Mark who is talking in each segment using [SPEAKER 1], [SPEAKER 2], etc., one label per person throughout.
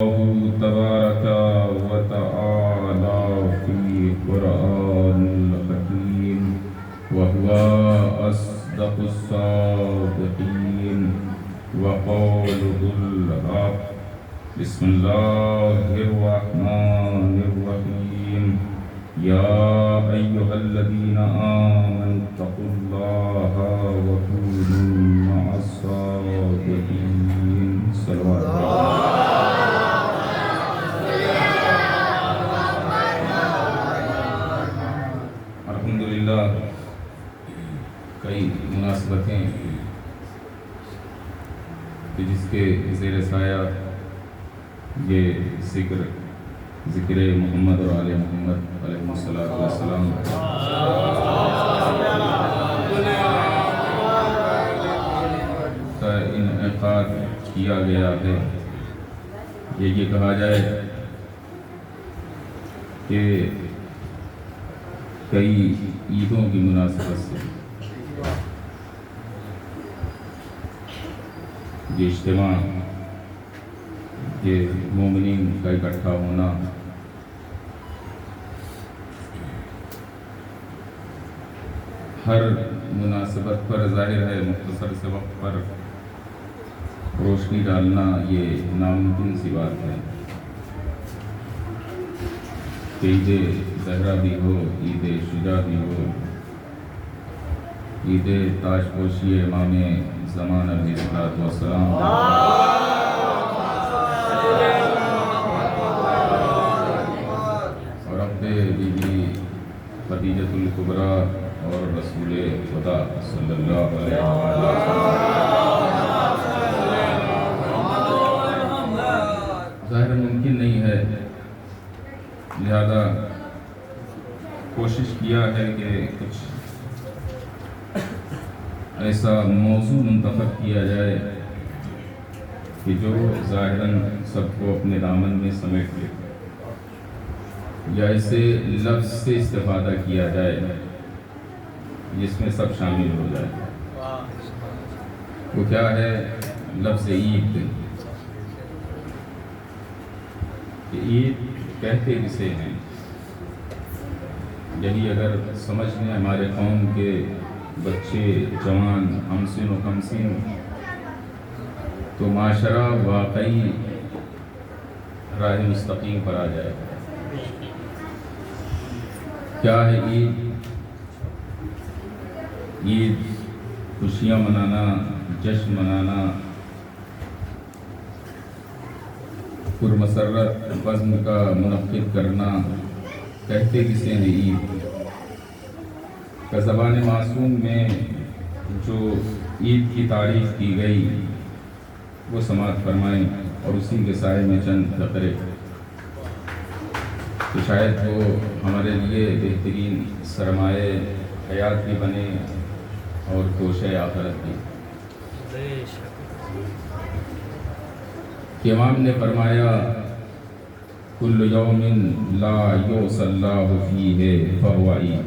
[SPEAKER 1] الله تبارك وتعالى في القرآن الحكيم وهو أصدق الصادقين وقوله الحق. بسم الله الرحمن الرحيم. يا أيها الذين آمنوا اتقوا الله وكونوا مع الصادقين. صلوات الحمدللہ. کئی مناسبتیں کہ جس کے زیر سایہ یہ ذکر محمد اور آل محمد علیہ السلام کا انعقاد کیا گیا ہے. یہ کہا جائے کہ کئی عیدوں کی مناسبت سے یہ اجتماع، یہ مومنین کا اکٹھا ہونا ہر مناسبت پر ظاہر ہے مختصر سے وقت پر روشنی ڈالنا یہ ناممکن سی بات ہے. عید زہرا بھی ہو، عید شجاع بھی ہو، عید تاج پوشی امام زمان علیہ السلام اور اب بی بی خدیجۃ الکبریٰ اور رسول خدا صلی اللہ علیہ وسلم. ظاہر ممکن نہیں ہے، لہذا کوشش کیا ہے کہ کچھ ایسا موضوع منتخب کیا جائے کہ جو ظاہراً سب کو اپنے دامن میں سمیٹ لے، یا ایسے لفظ سے استفادہ کیا جائے جس میں سب شامل ہو جائے. وہ کیا ہے؟ لفظ عید. عید کہتے کسے ہیں؟ یہی اگر سمجھ لیں ہمارے قوم کے بچے، جوان، ہمسن و کمسن، تو معاشرہ واقعی راہ مستقیم پر آ جائے گا. کیا ہے عید؟ عید خوشیاں منانا، جشن منانا، پرمسرت بزم کا منعقد کرنا. کہتے کسے ہیں عید؟ کا زبان معصوم میں جو عید کی تعریف کی گئی وہ سماعت فرمائیں اور اسی کے سائے میں چند فقرے تو شاید وہ ہمارے لیے بہترین سرمایہ حیات بھی بنے اور توشہ آخرت بھی. کہ امام نے فرمایا کل یوم لا یوصی اللہ فیہ فہو عید.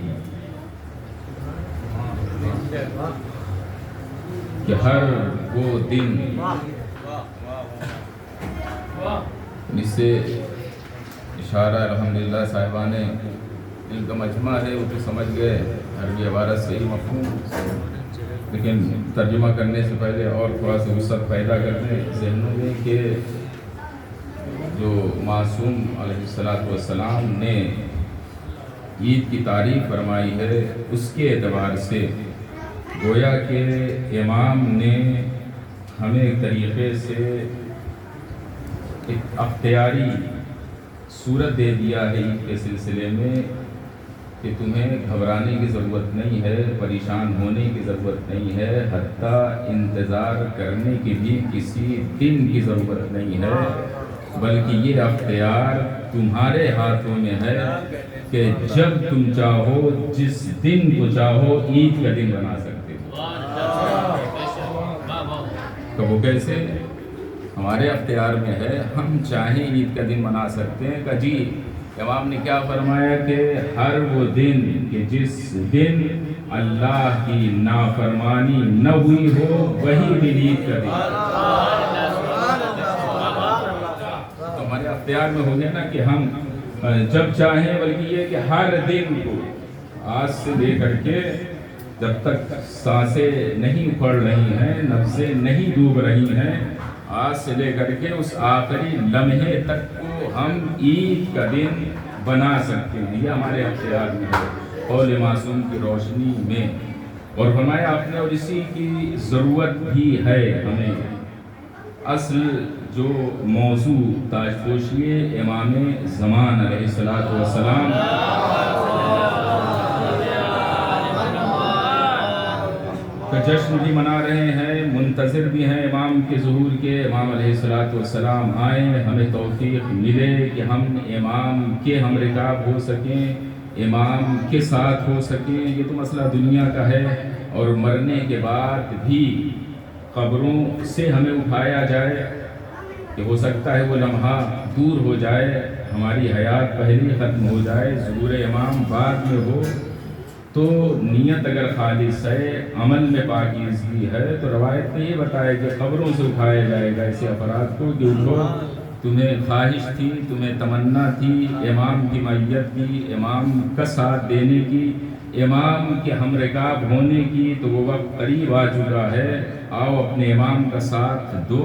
[SPEAKER 1] کہ ہر وہ دن جس سے اشارہ الحمدللہ صاحبان ان کا مجمع ہے وہ تو سمجھ گئے عربی عبارت صحیح مفہوم، لیکن ترجمہ کرنے سے پہلے اور تھوڑا سا وسعت پیدا کرنے ذہنوں میں کہ جو معصوم علیہ السلام نے عید کی تعریف فرمائی ہے اس کے اعتبار سے گویا کہ امام نے ہمیں ایک طریقے سے ایک اختیاری صورت دے دیا ہے عید کے سلسلے میں کہ تمہیں گھبرانے کی ضرورت نہیں ہے، پریشان ہونے کی ضرورت نہیں ہے، حتیٰ انتظار کرنے کی بھی کسی دن کی ضرورت نہیں ہے، بلکہ یہ اختیار تمہارے ہاتھوں میں ہے کہ جب تم چاہو، جس دن کو چاہو عید کا دن بنا سکتے ہو. تو وہ کیسے؟ ہمارے اختیار میں ہے، ہم چاہیں عید کا دن بنا سکتے ہیں. کہ جی امام نے کیا فرمایا کہ ہر وہ دن کہ جس دن اللہ کی نافرمانی نہ ہوئی ہو وہی دن عید کا دن. ہمارے اختیار میں ہو گیا نا کہ ہم جب چاہیں، بلکہ یہ کہ ہر دن کو آج سے لے کر کے جب تک سانسیں نہیں اکھڑ رہی ہیں، نفسیں نہیں ڈوب رہی ہیں، آج سے لے کر کے اس آخری لمحے تک کو ہم عید کا دن بنا سکتے ہیں۔ یہ ہمارے اختیار میں ہے قول معصوم کی روشنی میں، اور فرمایا آپ نے، اور اسی کی ضرورت بھی ہے ہمیں۔ اصل جو موضوع تاجپوشی امام زمان علیہ السلام کا جشن بھی منا رہے ہیں، منتظر بھی ہیں امام کے ظہور کے، امام علیہ السلام آئیں، ہمیں توفیق ملے کہ ہم امام کے ہم رکاب ہو سکیں، امام کے ساتھ ہو سکیں۔ یہ تو مسئلہ دنیا کا ہے، اور مرنے کے بعد بھی قبروں سے ہمیں اٹھایا جائے کہ ہو سکتا ہے وہ لمحہ دور ہو جائے، ہماری حیات پہلی ختم ہو جائے، ظہور امام بعد میں ہو۔ تو نیت اگر خالص ہے، عمل میں پاکیزگی ہے، تو روایت نے یہ بتایا کہ قبروں سے اٹھایا جائے گا ایسے افراد کو کہ اٹھو، تمہیں خواہش تھی، تمہیں تمنا تھی امام کی معیت کی، امام کا ساتھ دینے کی، امام کے ہم رکاب ہونے کی، تو وہ وقت قریب آ چکا ہے، آؤ اپنے امام کا ساتھ دو۔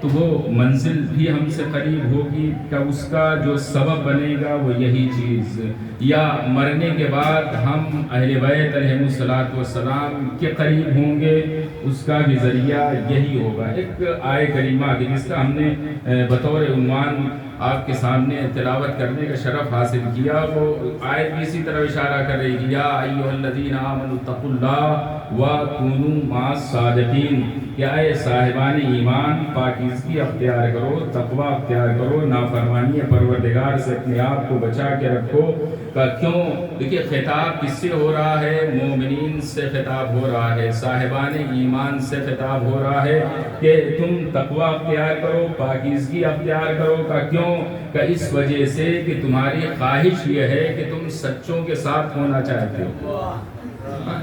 [SPEAKER 1] تو وہ منزل بھی ہم سے قریب ہوگی کہ اس کا جو سبب بنے گا وہ یہی چیز، یا مرنے کے بعد ہم اہل بیت علیہ السلام کے قریب ہوں گے، اس کا بھی ذریعہ یہی ہوگا۔ ایک آیت کریمہ کی جس کا ہم نے بطور عنوان آپ کے سامنے تلاوت کرنے کا شرف حاصل کیا، وہ آیت بھی اسی طرح اشارہ کر رہی ہے، یا ایھا الذین آمنوا اتقوا اللہ وکونوا مع الصادقین، کہ اے صاحبان ایمان پاکیزگی اختیار کرو، تقوی اختیار کرو، نافرمانی پروردگار سے اپنے آپ کو بچا کے رکھو۔ کیوں؟ دیکھیے خطاب کس سے ہو رہا ہے؟ مومنین سے خطاب ہو رہا ہے، صاحبان ایمان سے خطاب ہو رہا ہے کہ تم تقوی اختیار کرو، پاکیزگی اختیار کرو۔ کیوں؟ کہ اس وجہ سے کہ تمہاری خواہش یہ ہے کہ تم سچوں کے ساتھ ہونا چاہتے ہو،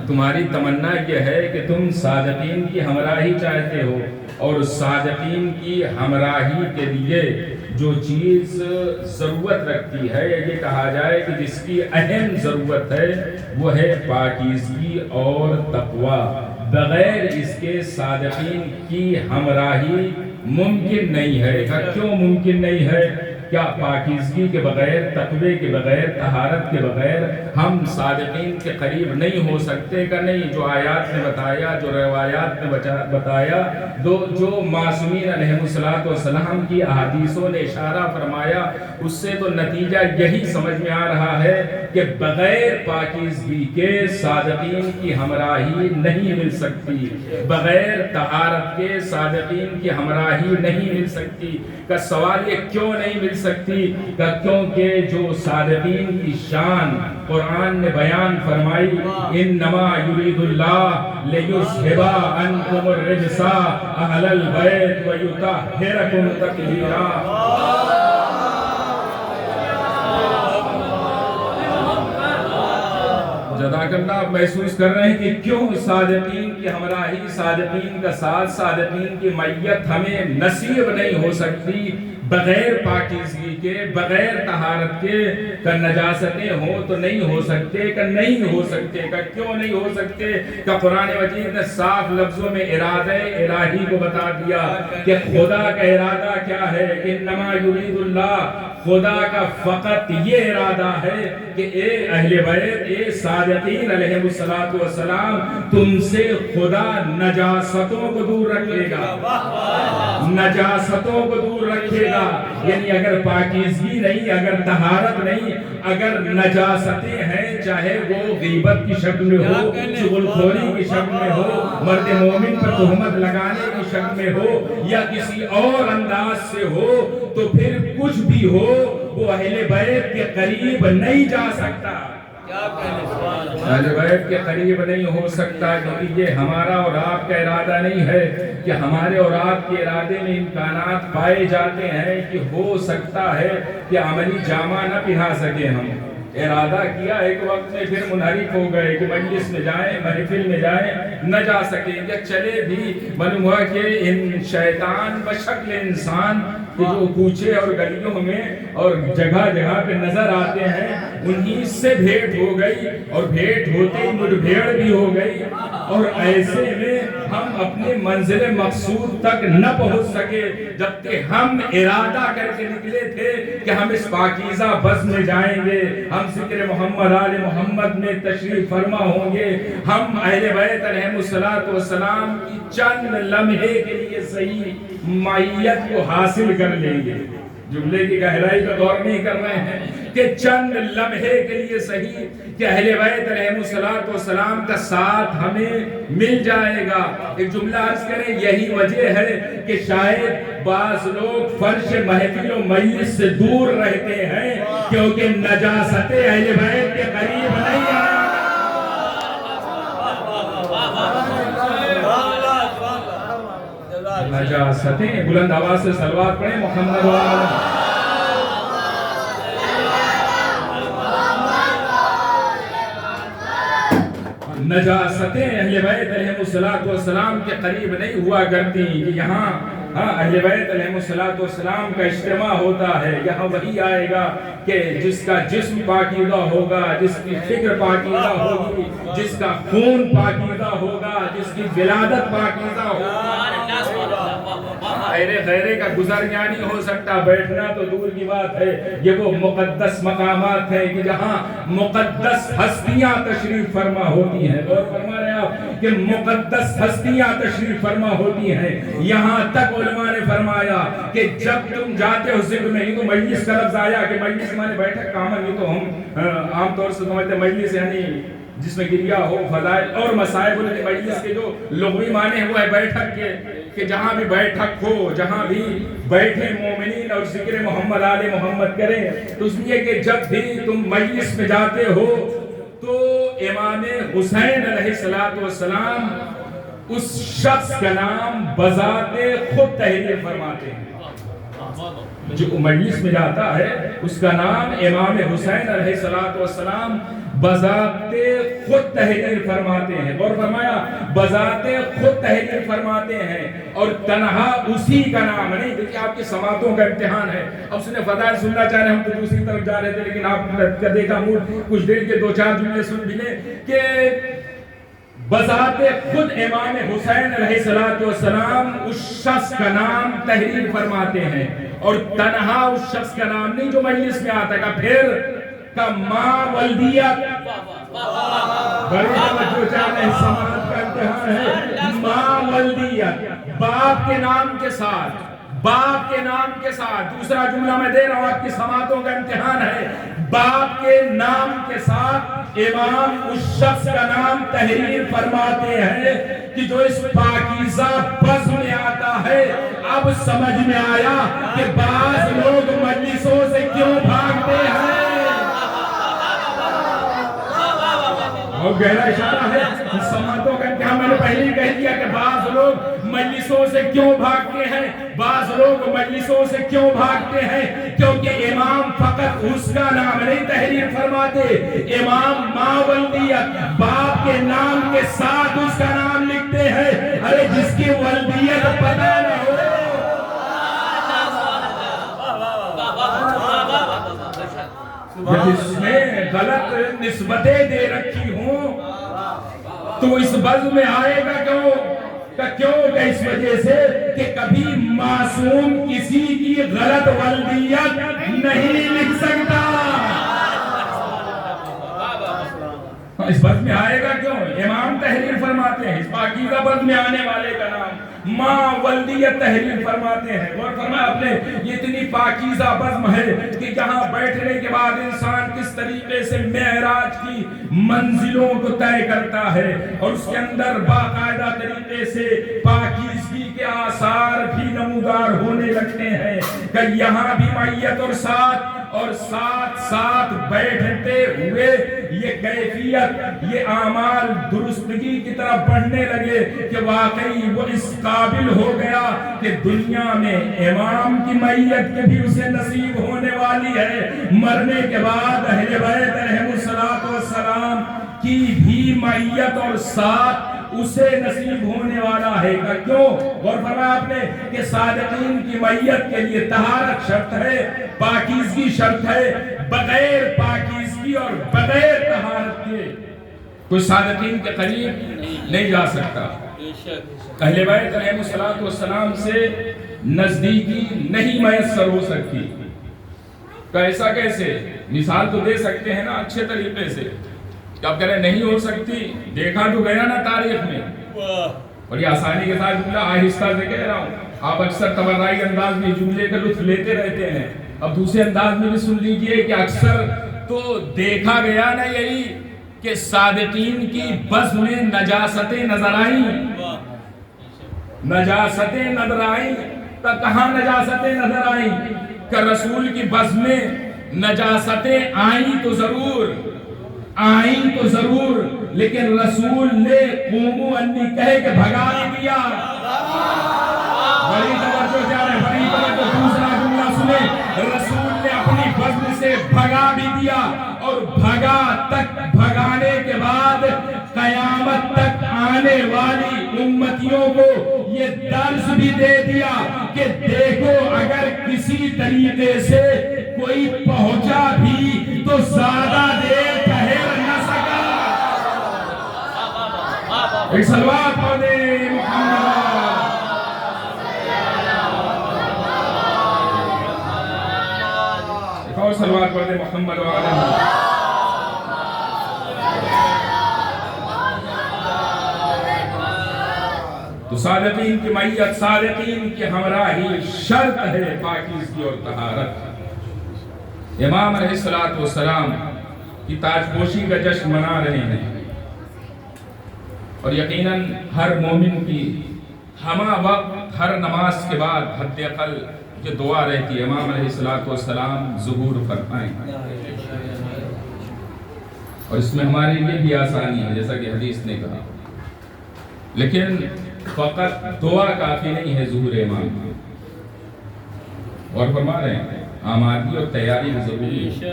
[SPEAKER 1] تمہاری تمنا یہ ہے کہ تم صادقین کی ہمراہی چاہتے ہو، اور صادقین کی ہمراہی کے لیے جو چیز ضرورت رکھتی ہے، یا یہ کہا جائے کہ جس کی اہم ضرورت ہے، وہ ہے پاکیزگی اور تقوی۔ بغیر اس کے صادقین کی ہمراہی ممکن نہیں ہے۔ کیوں ممکن نہیں ہے؟ کیا پاکیزگی کے بغیر، تقوی کے بغیر، طہارت کے بغیر ہم صادقین کے قریب نہیں ہو سکتے؟ کہ نہیں؟ جو آیات نے بتایا، جو روایات نے بتایا، جو معصومین علیہ السلام کی احادیثوں نے اشارہ فرمایا، اس سے تو نتیجہ یہی سمجھ میں آ رہا ہے کہ بغیر پاکیزگی کے صادقین کی ہمراہی نہیں مل سکتی، بغیر طہارت کے صادقین کی ہمراہی نہیں مل سکتی۔ کا سوال یہ کیوں نہیں مل سکتی؟ کیونکہ جو صادقین کی شان قرآن نے بیان فرمائی، انما یرید اللہ لیذھب عنکم الرجس اہل البیت ویطہرکم تطہیرا۔ جزاک اللہ۔ آپ محسوس کر رہے ہیں کہ کیوں صادقین کی ہمراہی، صادقین کا ساتھ، صادقین کی معیت ہمیں نصیب نہیں ہو سکتی بغیر پاکیزگی کے، بغیر طہارت کے۔ کہ نجاستیں ہوں تو نہیں ہو سکتے، کہ نہیں ہو سکتے۔ کہ کیوں نہیں ہو سکتے؟ کہ قرآن مجید نے صاف لفظوں میں ارادہ الہی کو بتا دیا کہ خدا کا ارادہ کیا ہے۔ انما یرید اللہ، خدا کا فقط یہ ارادہ ہے کہ اے اہل بیت، اے صادقین علیہ السلام، تم سے خدا نجاستوں کو دور رکھے گا، نجاستوں کو دور رکھے گا۔ یعنی اگر پاکیزگی نہیں، اگر طہارت نہیں، اگر نجاستیں ہیں، چاہے وہ غیبت کی شکل میں ہو، چغل خوری کی شکل میں ہو، مرد مومن پر تہمت لگانے کی شکل میں ہو، یا کسی اور انداز سے ہو، تو پھر کچھ بھی ہو وہ اہل بیت کے قریب نہیں جا سکتا، اہل بیت کے قریب نہیں ہو سکتا، کیونکہ یہ ہمارا اور آپ کا ارادہ نہیں ہے کہ ہمارے اور آپ کے ارادے میں امکانات پائے جاتے ہیں کہ ہو سکتا ہے کہ عملی جامہ نہ پہنا سکیں ہم۔ ارادہ کیا ایک وقت میں، پھر منحرف ہو گئے کہ مجلس میں جائیں، محفل میں جائیں، نہ جا سکیں، یا چلے بھی معلوم ہوا کہ ان شیطان بشکل انسان کہ جو کوچے اور گلیوں میں اور جگہ جگہ پہ نظر آتے ہیں انہی سے بھیٹ ہو گئی، اور بھیٹ ہوتے ہی مجھ بھیڑ بھی ہو گئی، اور ایسے میں ہم اپنے منزل مقصود تک نہ پہنچ سکے جبکہ ہم ارادہ کر کے نکلے تھے کہ ہم اس پاکیزہ بز میں جائیں گے، ہم ذکر محمد آل محمد میں تشریف فرما ہوں گے، ہم اہل بیت علیہم السلام کی چند لمحے کے لیے صحیح معیت کو حاصل کر لیں گے۔ جملے کی گہرائی کا غور نہیں کر رہے ہیں کہ چند لمحے کے لیے صحیح کہ اہل بیت علیہم السلام کا ساتھ ہمیں مل جائے گا۔ ایک جملہ عرض کریں، یہی وجہ ہے کہ شاید بعض لوگ فرش محفل و مجلس سے دور رہتے ہیں کیونکہ نجاست اہل بیت کے قریب نہیں آئے۔ نجاستیں، بلند آواز سے صلوات پڑھیں محمد وآلہ۔ نجاستیں اہل بیت علیہم السلام کے قریب نہیں ہوا کرتی کہ یہاں اہل بیت علیہم السلام کا اجتماع ہوتا ہے، یہاں وہی آئے گا کہ جس کا جسم پاکیزہ ہوگا، جس کی فکر پاکیزہ ہوگی، جس کا خون پاکیزہ ہوگا، جس کی ولادت پاکیزہ ہوگا۔ غیرے کا گزر یعنی ہو سکتا، بیٹھنا تو دور کی بات ہے، یہ وہ مقدس مقامات ہیں کہ جہاں مقدس ہستیاں تشریف فرما ہوتی ہیں۔ اور فرما رہے آپ کہ مقدس ہستیاں تشریف فرما ہوتی ہیں، یہاں تک علماء نے فرمایا کہ جب تم جاتے ہو ذکر میں، یہ تو مجلس کا لفظ آیا کہ مجلس مانے بیٹھک کامن، یہ تو ہم عام طور سے سمجھتے ہیں مجلس یعنی جس میں گریہ ہو، فضائل اور مسائب، مجلس کے جو لغوی معنی ہے وہ ہے بیٹھک کے، کہ جہاں بھی بیٹھک ہو، جہاں بھی بیٹھے مومنین اور ذکر محمد آل محمد کریں، تو اس لیے کہ جب بھی تم مجلس میں جاتے ہو تو امام حسین علیہ السلام اس شخص کا نام بذات خود تحریر فرماتے ہیں۔ جو مجلس میں جاتا ہے اس کا نام امام حسین علیہ السلام بذات خود تحریر فرماتے ہیں، اور فرمایا بذات خود تحریر فرماتے ہیں، اور تنہا اسی کا نام نہیں۔ دیکھیں آپ کی سماعتوں کا امتحان ہے، اب سنے فضائل سننا چاہ رہے ہیں، ہم تو دوسری طرف جا رہے تھے، لیکن آپ کا دیکھا موڈ کچھ دیر کے 2-4 جملے سن بھی لیں کہ بذات خود امام حسین علیہ السلام اس شخص کا نام تحریر فرماتے ہیں، اور تنہا اس شخص کا نام نہیں جو مجلس میں آتا ہے، پھر کا ماں ولدیت، بڑی توجہ چاہتے ہیں، سماعت کا امتحان ہے، ماں ولدیت، باپ کے نام کے ساتھ، باپ کے نام کے ساتھ، دوسرا جملہ میں دے رہا ہوں آپ کی سماعتوں کا امتحان ہے، باپ کے نام کے ساتھ امام اس شخص کا نام تحریر فرماتے ہیں کہ جو اس پاکیزہ بز میں آتا ہے۔ اب سمجھ میں آیا کہ بعض لوگ مجلسوں سے کیوں بھاگتے ہیں، اور گہرا اشارہ ہے سماعتوں کا امتحان۔ میں نے پہلے ہی کہہ دیا کہ بعض لوگ مجلسوں سے کیوں بھاگتے ہیں، بعض لوگ مجلسوں سے کیوں بھاگتے ہیں، کیونکہ امام فقط اس کا نام نہیں تحریر فرماتے، امام ماں ولدیت، باپ کے نام کے ساتھ اس کا نام لکھتے ہیں۔ ارے جس کی ولدیت پتہ نہ ہو، جس میں غلط نسبتیں دے رکھی ہوں تو اس بز میں آئے گا کیوں کہ اس وجہ سے کہ کبھی معصوم کسی کی غلط ولدیت نہیں لکھ سکتا۔ اس بز میں آئے گا کیوں؟ امام تحریر فرماتے ہیں، اس پاکیزہ بز میں آنے والے کا نام ماں ولدیت تحریر فرماتے ہیں، اور فرمایا اپنے یہ اتنی پاکیزہ بزم ہے کہ جہاں بیٹھنے کے بعد انسان کس طریقے سے معراج کی منزلوں کو طے کرتا ہے، اور اس کے اندر باقاعدہ طریقے سے پاکیزگی کے آثار بھی نمودار ہونے لگتے ہیں کہ یہاں بھی معیت اور ساتھ بیٹھتے ہوئے یہ کیفیت، یہ اعمال درستگی کی طرف بڑھنے لگے کہ واقعی وہ اس قابل ہو گیا کہ دنیا میں امام کی معیت کے بھی اسے نصیب ہونے والی ہے، مرنے کے بعد اہل بیت علیہم السلام کی بھی معیت اور ساتھ
[SPEAKER 2] اسے نصیب ہونے والا ہے گا۔ کیوں؟ اور فرمایا آپ نے کہ صادقین کی معیت کے لیے طہارت شرط ہے، پاکیزگی شرط ہے، بغیر پاکیزگی اور بغیر طہارت کے کوئی صادقین کے قریب نہیں جا سکتا۔ اہل بیت علیہ الصلوۃ والسلام سے نزدیکی نہیں میسر ہو سکتی۔ کیسا کیسے؟ مثال تو دے سکتے ہیں نا اچھے طریقے سے، کہ آپ کہہ رہے نہیں ہو سکتی، دیکھا تو گیا نا تاریخ میں۔ بڑی آسانی کے ساتھ جملہ آہستہ سے کہہ رہا ہوں، آپ اکثر تبرعی انداز میں جملے کا لطف لیتے رہتے ہیں، اب دوسرے انداز میں بھی سن لیجئے کہ اکثر تو دیکھا گیا نا یہی کہ صادقین کی بزم میں نجاستیں نظر آئیں، نجاستیں نظر آئیں۔ تو کہاں نجاستیں نظر آئیں؟ کہ رسول کی بزم میں نجاستیں آئیں تو ضرور، لیکن رسول نے قومو انی کہے کہ بھگا دیا۔ بڑی توجہ جا رہے، بڑی توجہ، دوسرا جملہ سنیں، رسول نے اپنی بزم سے بھگا بھی دیا، اور بھگانے کے بعد قیامت تک آنے والی امتیوں کو یہ درس بھی دے دیا کہ دیکھو اگر کسی طریقے سے کوئی پہنچا بھی تو زیادہ دیر ٹھہر نہ سکا۔ ایک صلوات پڑھ دیں محمد۔ ایک اور صلوات پڑھ دیں محمد وعلیہ۔ تو صادقین کی معیت، صادقین کی ہمراہی شرط ہے پاکیزگی اور طہارت۔ امام علیہ الصلوۃ والسلام کی تاجپوشی کا جشن منا رہے ہیں، اور یقیناً ہر مومن کی ہمہ وقت ہر نماز کے بعد حد اقل یہ دعا رہتی ہے، امام علیہ الصلوۃ والسلام ظہور فرمائیں۔ اور اس میں ہمارے لیے بھی آسانی ہے جیسا کہ حدیث نے کہا، لیکن فقط دعا کافی نہیں ہے ظہور امام کی، اور فرما رہے ہیں آمادگی اور تیاری بھی ضروری ہے۔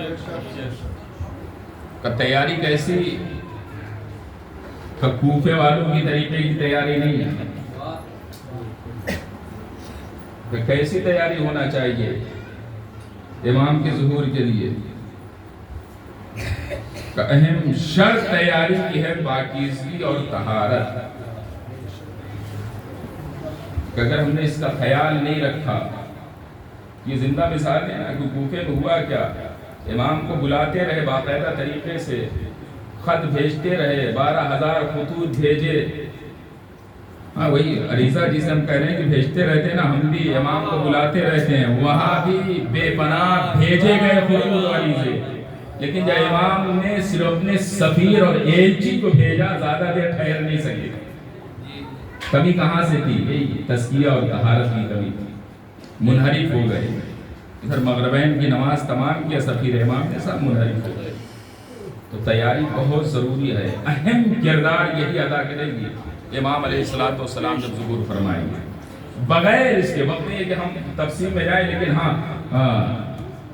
[SPEAKER 2] کہ تیاری کیسی؟ کہ کوفے والوں کی طریقے کی تیاری نہیں ہے، کہ کیسی تیاری ہونا چاہیے امام کے ظہور کے لیے؟ کہ اہم شرط تیاری کی ہے پاکیزگی اور طہارت۔ کہ اگر ہم نے اس کا خیال نہیں رکھا، یہ زندہ مثال ہے نا کہ کوفے میں ہوا کیا، امام کو بلاتے رہے باقاعدہ طریقے سے، خط بھیجتے رہے، 12,000 خطوط بھیجے، ہاں وہی عریضہ جسے ہم کہہ رہے ہیں کہ بھیجتے رہتے ہیں نا، ہم بھی امام کو بلاتے رہتے ہیں، وہاں بھی بے پناہ بھیجے گئے خطوط و عریضے، لیکن جب امام نے صرف اپنے سفیر اور ایلچی کو بھیجا، زیادہ دیر ٹھہر نہیں سکے۔ کمی کہاں سے تھی؟ یہی تزکیہ اور طہارت کی کمی تھی، منحرف ہو گئے۔ ادھر مغربین کی نماز تمام کیا سفیر امام نے، سب منحرف ہو گئے۔ تو تیاری بہت ضروری ہے، اہم کردار یہی ادا کرے گی امام علیہ الصلوۃ والسلام جب ظہور فرمائیں گے۔ بغیر اس کے وقت نہیں کہ ہم تفصیل میں جائیں، لیکن ہاں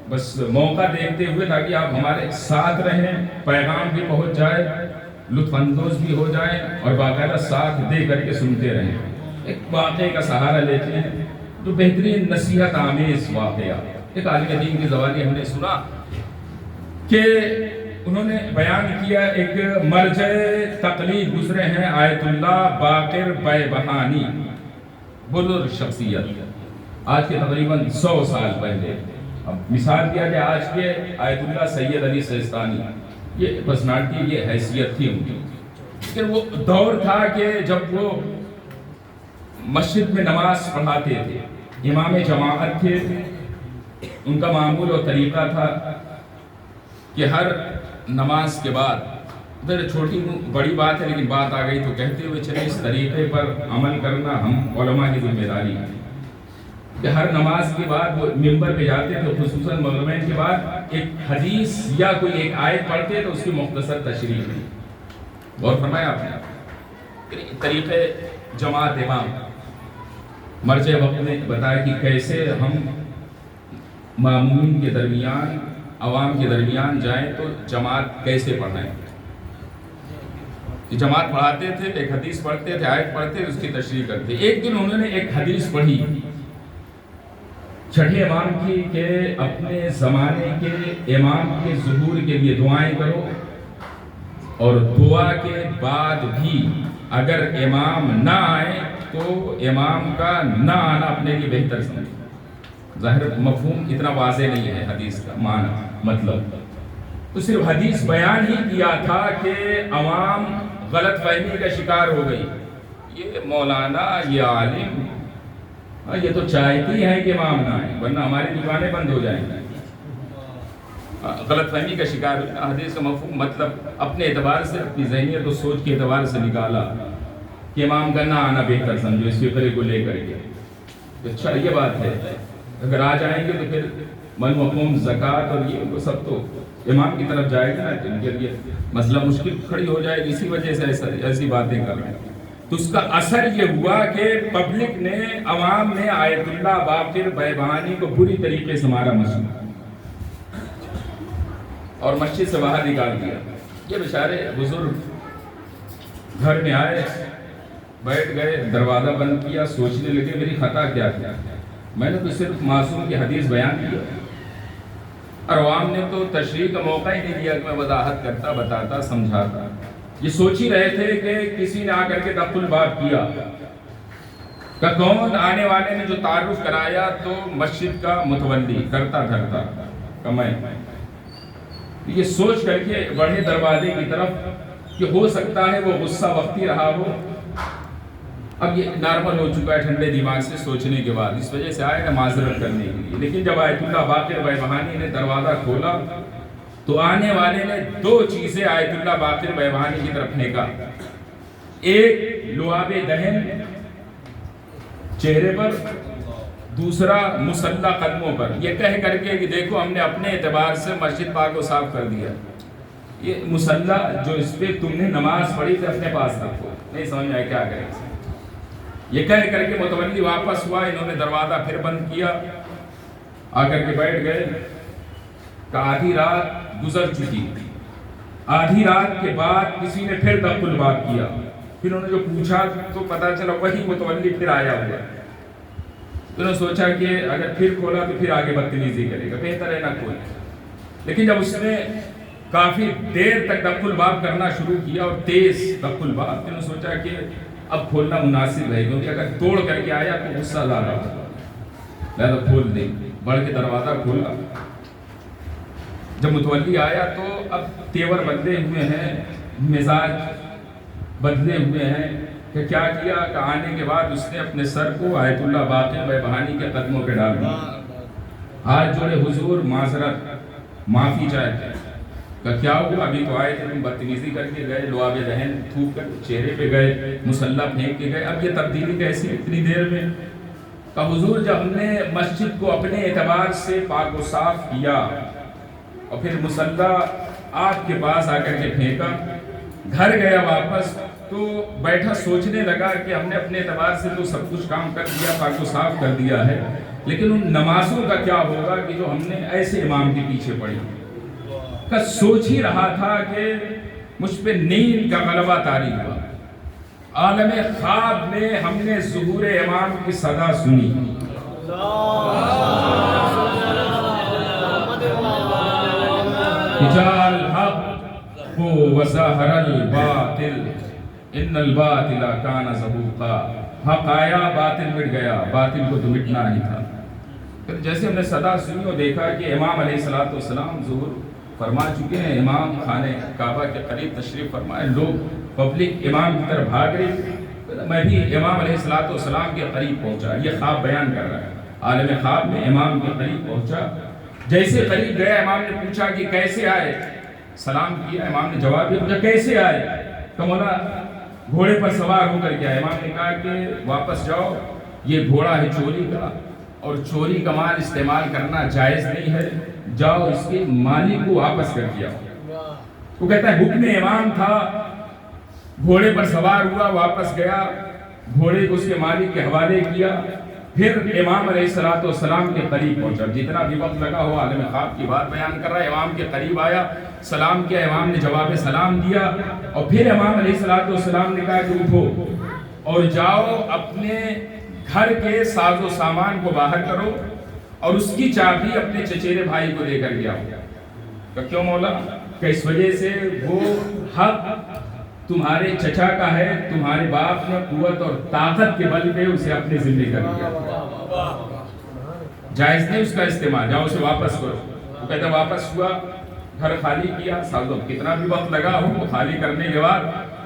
[SPEAKER 2] بس موقع دیکھتے ہوئے تاکہ آپ ہمارے ساتھ رہیں، پیغام بھی پہنچ جائے، لطف اندوز بھی ہو جائیں، اور باقاعدہ ساتھ دے کر کے سنتے رہیں۔ ایک واقعے کا سہارا لیتے ہیں جو بہترین نصیحت آمیز واقعہ، ایک عالم دین کی زبانی ہم نے سنا کہ انہوں نے بیان کیا، ایک مرجع تقلید گزرے ہیں آیت اللہ باقر بیبہانی، بزرگ شخصیت، آج کے تقریباً 100 سال پہلے۔ اب مثال دیا جائے آج کے آیت اللہ سید علی سیستانی، یہ پرسنالٹی، یہ حیثیت تھی ان کی، لیکن وہ دور تھا کہ جب وہ مسجد میں نماز پڑھاتے تھے، امام جماعت تھے، ان کا معمول اور طریقہ تھا کہ ہر نماز کے بعد، ادھر چھوٹی بڑی بات ہے لیکن بات آ گئی تو کہتے ہوئے چلے، اس طریقے پر عمل کرنا ہم علماء کی ذمہ داری ہے کہ ہر نماز کے بعد وہ ممبر پہ جاتے تھے، خصوصاً مغربین کے بعد ایک حدیث یا کوئی ایک آیت پڑھتے تو اس کی مختصر تشریح تھی۔ غور فرمایا آپ نے طریقے جماعت امام، مرجع وقت نے بتایا کہ کیسے ہم مامومین کے درمیان، عوام کے درمیان جائیں تو جماعت کیسے پڑھائیں۔ کہ جماعت پڑھاتے تھے، ایک حدیث پڑھتے تھے، آیت پڑھتے، اس کی تشریح کرتے. ایک دن انہوں نے ایک حدیث پڑھی چھٹے امام کی کہ اپنے زمانے کے امام کے ظہور کے لیے دعائیں کرو، اور دعا کے بعد بھی اگر امام نہ آئے تو امام کا نہ آنا اپنے لیے بہتر سمجھو. ظاہر مفہوم اتنا واضح نہیں ہے حدیث کا معنی مطلب، تو صرف حدیث بیان ہی کیا تھا کہ عوام غلط فہمی کا شکار ہو گئی. یہ مولانا، یہ عالم، یہ تو چاہتی ہے کہ امام نہ آئے ورنہ ہماری دکانیں بند ہو جائیں گی. غلط فہمی کا شکار. حدیث کا مفہوم مطلب اپنے اعتبار سے، اپنی ذہنیت و سوچ کے اعتبار سے نکالا کہ امام کا نہ آنا بہتر سمجھو اس فکرے کو لے کر کے. اچھا یہ بات ہے، اگر آ جائیں گے تو پھر من مفہوم زکوٰۃ اور یہ وہ سب تو امام کی طرف جائے گا نا، ان کے لیے مسئلہ مشکل کھڑی ہو جائے گی. اسی وجہ سے ایسی باتیں کر رہے ہیں. تو اس کا اثر یہ ہوا کہ پبلک نے، عوام نے آیت اللہ باقر بیبانی کو بری طریقے سے مارا مسجد اور مسجد سے باہر نکال دیا. یہ بیچارے بزرگ گھر میں آئے، بیٹھ گئے، دروازہ بند کیا، سوچنے لگے میری خطا کیا تھی. میں نے تو صرف معصوم کی حدیث بیان کیا اور عوام نے تو تشریح کا موقع ہی نہیں دیا کہ میں وضاحت کرتا، بتاتا، سمجھاتا. یہ سوچ ہی رہے تھے کہ کسی نے آ کر کے دخل الباب کیا کہ کون آنے والے نے جو تعارف کرایا تو مسجد کا متولی کرتا دھرتا کہ میں. یہ سوچ کر کے بڑھے دروازے کی طرف کہ ہو سکتا ہے وہ غصہ وقتی رہا ہو. اب یہ نارمل ہو چکا ہے ٹھنڈے دماغ سے سوچنے کے بعد، اس وجہ سے آئے نا معذرت کرنے کے لیے. لیکن جب آیت اللہ باقر بیبانی نے دروازہ کھولا تو آنے والے نے دو چیزیں آیت اللہ باقر بیبانی کی طرف پھینکا. ایک لعاب دہن چہرے پر، دوسرا مسلح قدموں پر، یہ کہہ کر کے کہ دیکھو ہم نے اپنے اعتبار سے مسجد پاک کو صاف کر دیا. یہ مسلح جو اس پہ تم نے نماز پڑھی تھی اپنے پاس رکھو. نہیں سمجھ میں آئے کیا کریں. یہ کہہ کر کے متولی واپس ہوا. انہوں نے دروازہ پھر بند کیا، آ کر کے بیٹھ گئے کہ آدھی رات گزر چکی. آدھی رات کے بعد کسی نے پھر دخل الباب کیا. پھر انہوں نے جو پوچھا تو پتا چلا وہی متولی پھر آیا ہوا. انہوں نے سوچا کہ اگر پھر کھولا تو پھر آگے بدتمیزی کرے گا، بہتر ہے نہ کھولے. لیکن جب اس نے کافی دیر تک دخل الباب کرنا شروع کیا اور تیز دخل الباب، انہوں نے سوچا کہ اب کھولنا مناسب ہے کیونکہ اگر توڑ کر کے آیا تو غصہ زیادہ ہوگا، لہذا کھول دیں. بڑھ کے دروازہ کھولا. جب متولی آیا تو اب تیور بدلے ہوئے ہیں، مزاج بدلے ہوئے ہیں کہ کیا کیا کہ آنے کے بعد اس نے اپنے سر کو آیت اللہ باقر بیبانی کے قدموں پہ ڈال دیا. ہاتھ جوڑے حضور معذرت، معافی چاہتے کہ کیا ہوا، ابھی تو آئے تھے تم بدتمیزی کر کے گئے، لعاب دہن تھوک کر چہرے پہ گئے، مسلح پھینک کے گئے، اب یہ تبدیلی کیسی اتنی دیر میں. کہ حضور جب ہم نے مسجد کو اپنے اعتبار سے پاک و صاف کیا اور پھر مسلح آپ کے پاس آ کر کے پھینکا، گھر گیا واپس تو بیٹھا سوچنے لگا کہ ہم نے اپنے اعتبار سے تو سب کچھ کام کر دیا، پاک و صاف کر دیا ہے، لیکن ان نمازوں کا کیا ہوگا کہ جو ہم نے ایسے امام کے پیچھے پڑھی. کا سوچ ہی رہا تھا کہ مجھ پہ نیند کا غلبہ طاری ہوا. عالم خواب میں ہم نے ظہور امام کی صدا سنی. جال حق وظہر الباطل ان الباطل کان زہوقا. حق آیا، باطل مٹ گیا، باطل کو تو مٹنا ہی تھا. پھر جیسے ہم نے صدا سنی اور دیکھا کہ امام علیہ الصلوۃ والسلام ظہور فرما چکے ہیں، امام خانہ کعبہ کے قریب تشریف فرمائے، لوگ پبلک امام کی طرف بھاگ رہی. میں بھی امام علیہ الصلوۃ والسلام کے قریب پہنچا. یہ خواب بیان کر رہا ہے. عالم خواب میں امام کے قریب پہنچا. جیسے قریب گیا امام نے پوچھا کہ کیسے آئے. سلام کیا، امام نے جواب دیا. پوچھا کیسے آئے؟ کہ مولا گھوڑے پر سوار ہو کر کے آئے. امام نے کہا کہ واپس جاؤ، یہ گھوڑا ہے چوری کا اور چوری کا مال استعمال کرنا جائز نہیں ہے، جاؤ اس کے مالک کو واپس کر دیا. وہ کہتا ہے حکم امام تھا، گھوڑے پر سوار ہوا، واپس گیا، گھوڑے کو اس کے مالک کے حوالے کیا. پھر امام علیہ الصلوۃ والسلام کے قریب پہنچا، جتنا بھی وقت لگا ہوا عالم خواب کی بات بیان کر رہا ہے، امام کے قریب آیا، سلام کیا، امام نے جواب سلام دیا، اور پھر امام علیہ الصلوۃ والسلام نے کہا کہ اٹھو اور جاؤ اپنے گھر کے ساز و سامان کو باہر کرو اور اس کی چابی اپنے چچیرے بھائی کو دے کر گیا۔ کہ کیوں مولا؟ کہ اس وجہ سے وہ حق تمہارے چچا کا ہے، تمہارے باپ نے قوت اور طاقت کے بل پہ اسے اپنے ذمہ کر لیا، جائز نہیں اس کا استعمال، جاؤ اسے واپس کرو۔ وہ کہتا واپس ہوا، گھر خالی کیا، سالوں کتنا بھی وقت لگا ہو، وہ خالی کرنے کے بعد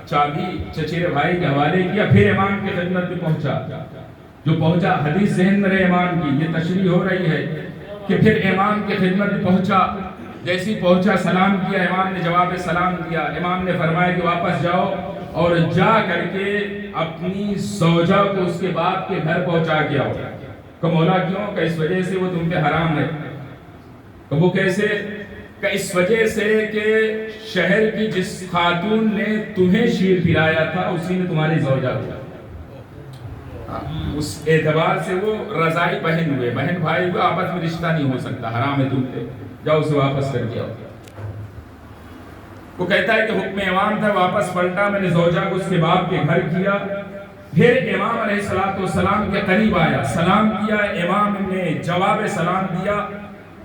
[SPEAKER 2] چابی چچیرے بھائی کے حوالے کیا، پھر امام کی خدمت میں پہنچا۔ جو پہنچا، حدیث ذہن میں رہے امام کی، یہ تشریح ہو رہی ہے کہ پھر امام کی خدمت میں پہنچا، جیسی پہنچا سلام کیا، امام نے جواب سلام دیا، امام نے فرمایا کہ واپس جاؤ اور جا کر کے اپنی زوجہ کو اس کے باپ کے گھر پہنچا کے آؤ۔ کہ مولا کیوں؟ کہ اس وجہ سے وہ تم پہ حرام ہے۔ کہ وہ کیسے؟ کہ اس وجہ سے کہ شہر کی جس خاتون نے تمہیں شیر پلایا تھا اسی نے تمہاری زوجہ کو، اس اعتبار سے وہ رضائی بہن ہوئے، بہن بھائی ہوئے، آپس میں رشتہ نہیں ہو سکتا، حرام ہے تم پہ، جاؤ اسے واپس کر کے آؤ۔ وہ کہتا ہے کہ حکم امام تھا، واپس پلٹا، میں نے زوجہ کو اس کے باپ کے گھر کیا، پھر امام علیہ الصلوۃ والسلام کے قریب آیا، سلام کیا، امام نے جواب سلام دیا،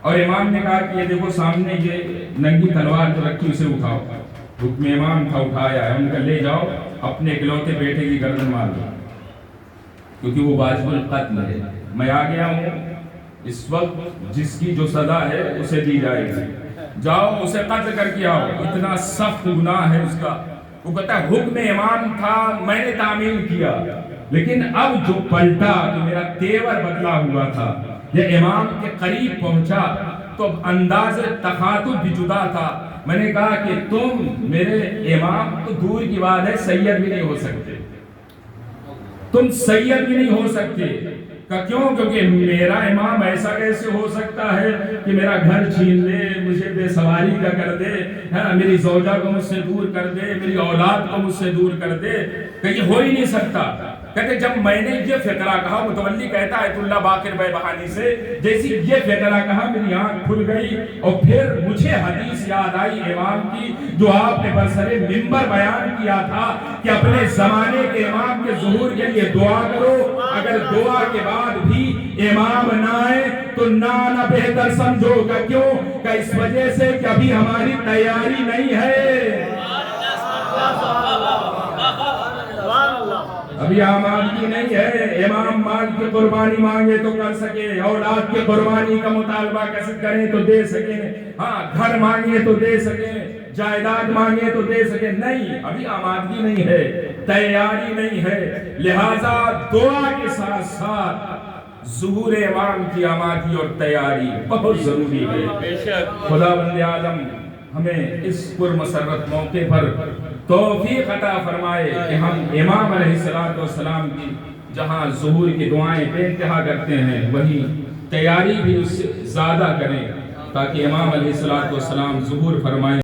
[SPEAKER 2] اور امام نے کہا کہ یہ دیکھو سامنے یہ ننگی تلوار جو رکھی اسے اٹھاؤ۔ حکم امام تھا، اٹھایا ہے، ان کا لے جاؤ اپنے اکلوتے بیٹے کی گردن مار دو، کیونکہ وہ واجب القتل ہے، میں آ گیا ہوں، اس وقت جس کی جو سزا ہے اسے دی جائے گی، جاؤ اسے قتل کر کے آؤ، اتنا سخت گناہ ہے اس کا۔ وہ کہتا ہے حکم امام تھا، میں نے تعمیل کیا، لیکن اب جو پلٹا تو میرا تیور بدلا ہوا تھا، یہ امام کے قریب پہنچا تو انداز تخاطب بھی جدا تھا، میں نے کہا کہ تم میرے امام تو دور کی بات ہے، سید بھی نہیں ہو سکتے، تم سید بھی نہیں ہو سکتے۔ کیوں؟ کیونکہ میرا امام ایسا کیسے ہو سکتا ہے کہ میرا گھر چھین لے، مجھے بے سواری کا کر دے، میری زوجہ کو مجھ سے دور کر دے، میری اولاد کو مجھ سے دور کر دے، کہ یہ ہو ہی نہیں سکتا۔ کہتے جب میں نے یہ فقرہ کہا، متولی کہتا ہے اللہ باقر بے بہانی سے، جیسی یہ فقرہ کہا میری آنکھ کھل گئی، اور پھر مجھے حدیث یاد آئی امام کی جو آپ نے برسر منبر بیان کیا تھا کہ اپنے زمانے کے امام کے ظہور کے لیے دعا کرو، اگر دعا کے بعد بھی امام نہ آئے تو نہ بہتر سمجھو گا۔ کیوں؟ کہ اس وجہ سے کہ ابھی ہماری تیاری نہیں ہے، ابھی آمادگی نہیں ہے۔ امام مال کی قربانی مانگے تو کر سکے، اولاد کی قربانی کا مطالبہ کریں تو دے سکیں، ہاں گھر مانگے تو دے سکیں، جائیداد مانگے تو دے سکیں، نہیں ابھی آمادگی نہیں ہے، تیاری نہیں ہے۔ لہذا دعا کے ساتھ ساتھ ظہور امام کی آمادگی اور تیاری بہت ضروری ہے۔ خداوند عالم ہمیں اس پرمسرت موقع پر توفیق عطا فرمائے کہ ہم امام علیہ السلام کی جہاں ظہور کی دعائیں بے انتہا کرتے ہیں وہی تیاری بھی اس سے زیادہ کریں، تاکہ امام علیہ السلام ظہور فرمائیں۔